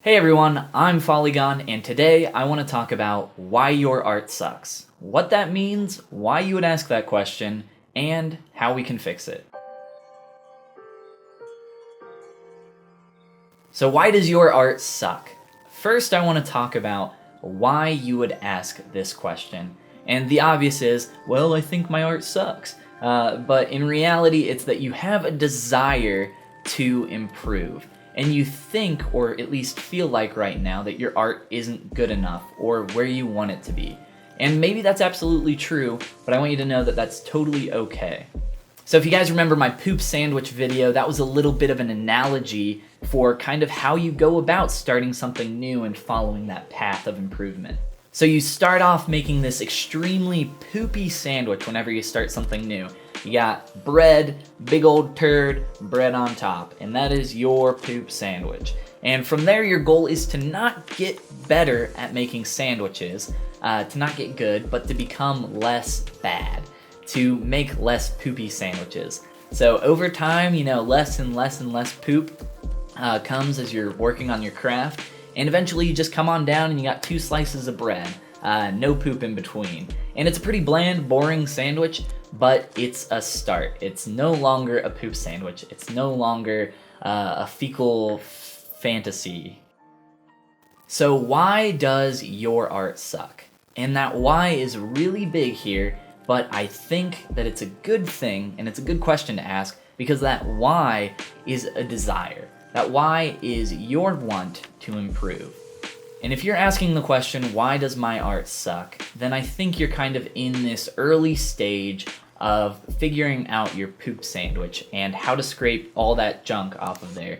Hey everyone, I'm Follygon, and today I want to talk about why your art sucks, what that means, why you would ask that question, and how we can fix it. So why does your art suck? First, I want to talk about why you would ask this question. And the obvious is, well, I think my art sucks. But in reality, it's that you have a desire to improve. And you think, or at least feel like right now, that your art isn't good enough or where you want it to be. And maybe that's absolutely true, but I want you to know that that's totally okay. So if you guys remember my poop sandwich video, that was a little bit of an analogy for kind of how you go about starting something new and following that path of improvement. So you start off making this extremely poopy sandwich whenever you start something new. You got bread, big old turd, bread on top, and that is your poop sandwich. And from there, your goal is to not get better at making sandwiches, to not get good, but to become less bad, to make less poopy sandwiches. So over time, less and less and less poop comes as you're working on your craft, and eventually you just come on down and you got 2 slices of bread, no poop in between. And it's a pretty bland, boring sandwich, but it's a start. It's no longer a poop sandwich. It's no longer a fecal fantasy. So why does your art suck? And that why is really big here, but I think that it's a good thing, and it's a good question to ask, because that why is a desire. That why is your want to improve. And if you're asking the question, why does my art suck, then I think you're kind of in this early stage of figuring out your poop sandwich and how to scrape all that junk off of there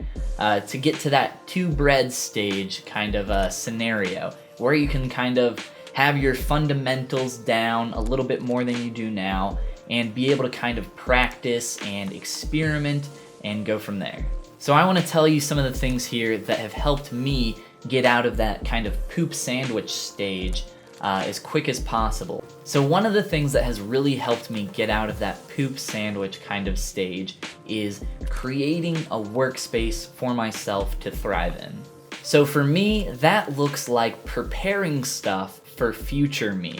to get to that 2 bread stage kind of a scenario where you can kind of have your fundamentals down a little bit more than you do now and be able to kind of practice and experiment and go from there. So I want to tell you some of the things here that have helped me get out of that kind of poop sandwich stage as quick as possible. So one of the things that has really helped me get out of that poop sandwich kind of stage is creating a workspace for myself to thrive in. So for me, that looks like preparing stuff for future me.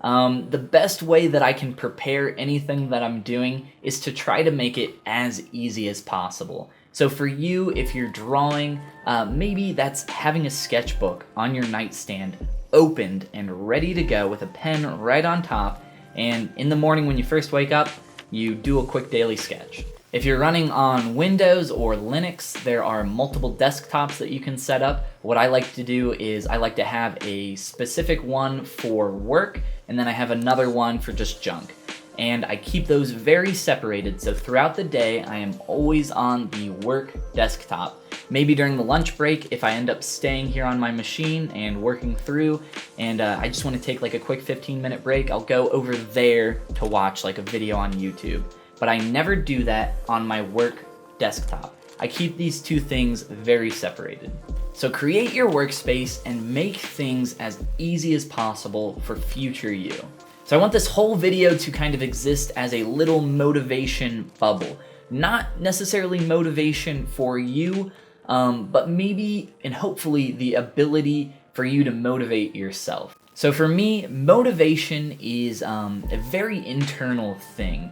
The best way that I can prepare anything that I'm doing is to try to make it as easy as possible. So for you, if you're drawing, maybe that's having a sketchbook on your nightstand opened and ready to go with a pen right on top, and in the morning when you first wake up, you do a quick daily sketch. If you're running on Windows or Linux, there are multiple desktops that you can set up. What I like to do is I like to have a specific one for work, and then I have another one for just junk. And I keep those very separated, so throughout the day I am always on the work desktop. Maybe during the lunch break, if I end up staying here on my machine and working through, and I just want to take like a quick 15-minute break, I'll go over there to watch like a video on YouTube. But I never do that on my work desktop. I keep these 2 things very separated. So create your workspace and make things as easy as possible for future you. So I want this whole video to kind of exist as a little motivation bubble. Not necessarily motivation for you, but maybe and hopefully the ability for you to motivate yourself. So for me, motivation is a very internal thing.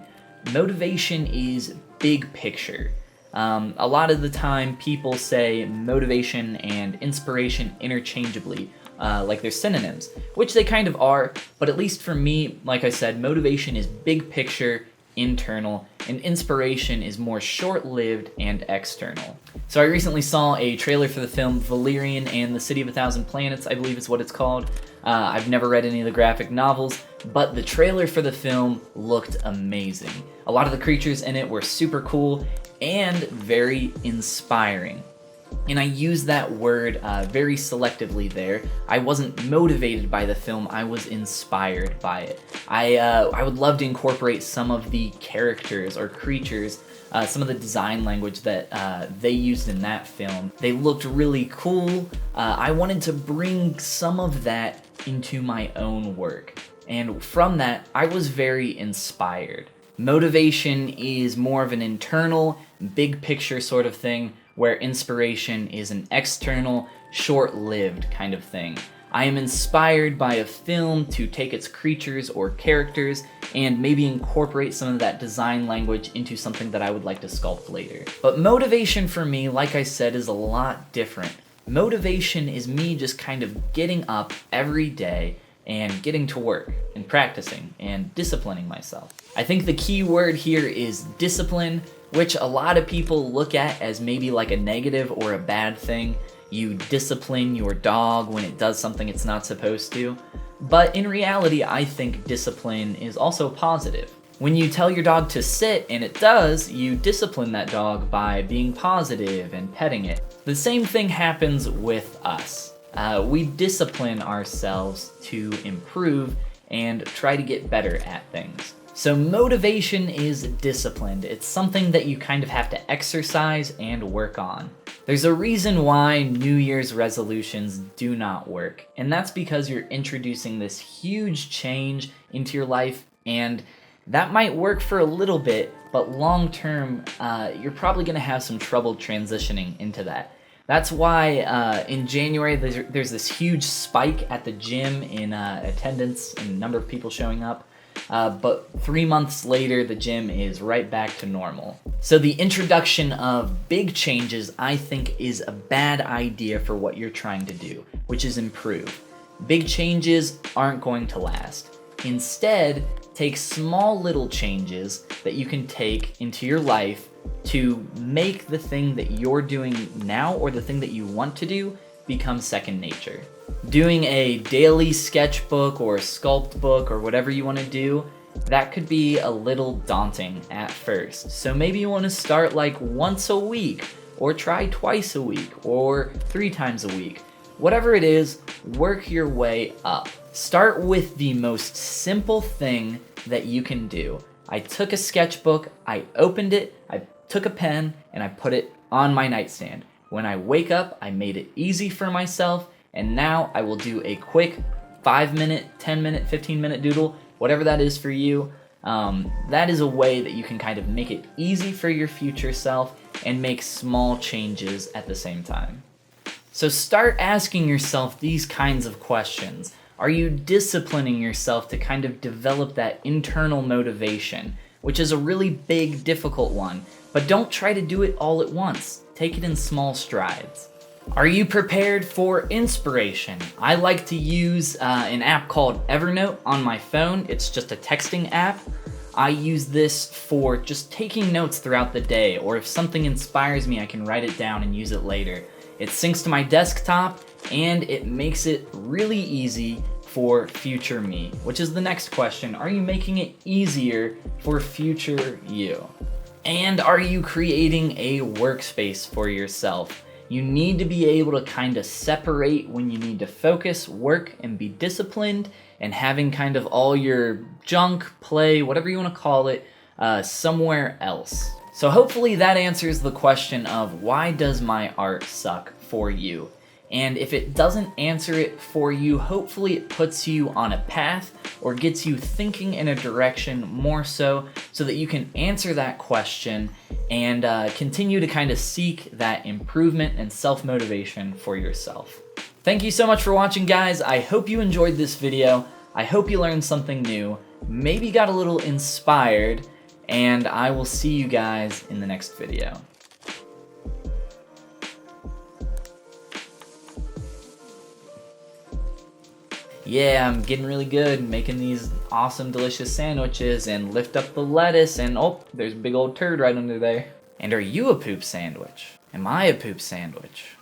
Motivation is big picture. A lot of the time people say motivation and inspiration interchangeably. Like they're synonyms, which they kind of are, but at least for me, like I said, motivation is big picture, internal, and inspiration is more short-lived and external. So I recently saw a trailer for the film Valerian and the City of a Thousand Planets, I believe is what it's called. I've never read any of the graphic novels, but the trailer for the film looked amazing. A lot of the creatures in it were super cool and very inspiring. And I use that word very selectively there. I wasn't motivated by the film, I was inspired by it. I would love to incorporate some of the characters or creatures, some of the design language that they used in that film. They looked really cool. I wanted to bring some of that into my own work. And from that, I was very inspired. Motivation is more of an internal, big picture sort of thing, where inspiration is an external, short-lived kind of thing. I am inspired by a film to take its creatures or characters and maybe incorporate some of that design language into something that I would like to sculpt later. But motivation for me, like I said, is a lot different. Motivation is me just kind of getting up every day and getting to work and practicing and disciplining myself. I think the key word here is discipline, which a lot of people look at as maybe like a negative or a bad thing. You discipline your dog when it does something it's not supposed to. But in reality, I think discipline is also positive. When you tell your dog to sit and it does, you discipline that dog by being positive and petting it. The same thing happens with us. We discipline ourselves to improve and try to get better at things. So motivation is disciplined. It's something that you kind of have to exercise and work on. There's a reason why New Year's resolutions do not work, and that's because you're introducing this huge change into your life, and that might work for a little bit, but long term, you're probably gonna have some trouble transitioning into that. That's why in January there's this huge spike at the gym in attendance and number of people showing up. But 3 months later, the gym is right back to normal. So the introduction of big changes, I think, is a bad idea for what you're trying to do, which is improve. Big changes aren't going to last. Instead, take small little changes that you can take into your life to make the thing that you're doing now or the thing that you want to do become second nature. Doing a daily sketchbook or sculpt book or whatever you want to do, that could be a little daunting at first. So maybe you want to start like once a week, or try twice a week, or 3 times a week. Whatever it is, work your way up. Start with the most simple thing that you can do. I took a sketchbook, I opened it, I took a pen, and I put it on my nightstand. When I wake up, I made it easy for myself, and now I will do a quick 5-minute, 10-minute, 15-minute doodle, whatever that is for you. That is a way that you can kind of make it easy for your future self and make small changes at the same time. So start asking yourself these kinds of questions. Are you disciplining yourself to kind of develop that internal motivation, which is a really big, difficult one, but don't try to do it all at once. Take it in small strides. Are you prepared for inspiration? I like to use an app called Evernote on my phone. It's just a texting app. I use this for just taking notes throughout the day, or if something inspires me, I can write it down and use it later. It syncs to my desktop, and it makes it really easy for future me, which is the next question. Are you making it easier for future you? And are you creating a workspace for yourself? You need to be able to kind of separate when you need to focus, work, and be disciplined, and having kind of all your junk, play, whatever you want to call it, somewhere else. So hopefully that answers the question of why does my art suck for you? And if it doesn't answer it for you, hopefully it puts you on a path or gets you thinking in a direction more so that you can answer that question and continue to kind of seek that improvement and self-motivation for yourself. Thank you so much for watching, guys. I hope you enjoyed this video. I hope you learned something new, maybe got a little inspired, and I will see you guys in the next video. Yeah, I'm getting really good making these awesome, delicious sandwiches, and lift up the lettuce, and oh, there's a big old turd right under there. And are you a poop sandwich? Am I a poop sandwich?